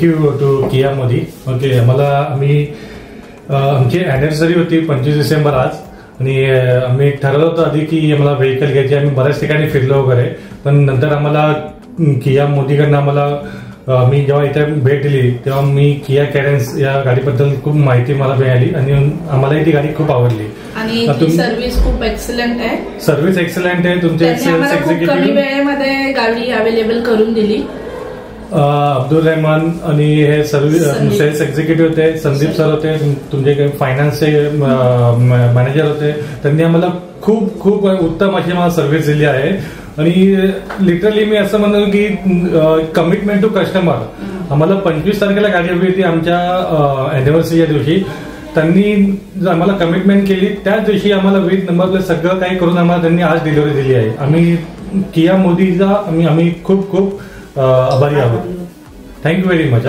Thank you to किया Modi. Okay, आम्ही आमची अॅनिव्हर्सरी होती 25 डिसेंबर आज, आणि आम्ही ठरवलं होतं आधी की आम्हाला व्हेकल घ्यायची. आम्ही बऱ्याच ठिकाणी फिरलो वगैरे, पण नंतर आम्हाला किया मोदीकडनं मी जेव्हा इथे भेट दिली तेव्हा मी किया कॅरेन्स या गाडीबद्दल खूप माहिती मला मिळाली आणि आम्हालाही ती गाडी खूप आवडली. आणि सर्व्हिस खूप एक्सलंट आहे. सर्व्हिस एक्सलंट आहे. तुमचे सेल्स एक्झिक्युटिव्ह कमी वेळेमध्ये गाडी अवेलेबल करून दिली. अब्दुल रहमान आणि हे सेल्स एक्झिक्युटिव्ह होते, संदीप सर होते, तुमचे फायनान्सचे मॅनेजर होते. त्यांनी आम्हाला खूप खूप उत्तम अशी मला सर्व्हिस दिली आहे. आणि लिटरली मी असं म्हणतो की कमिटमेंट टू कस्टमर. आम्हाला 25 तारखेला गाडी हवी होती आमच्या अॅनिव्हर्सरीच्या दिवशी. त्यांनी आम्हाला कमिटमेंट केली, त्याच दिवशी आम्हाला विथ नंबर सगळं काही करून आम्हाला त्यांनी आज डिलिव्हरी दिली आहे. आम्ही किया मोदीचा आम्ही खूप खूप आभारी आहोत. Thank you very much.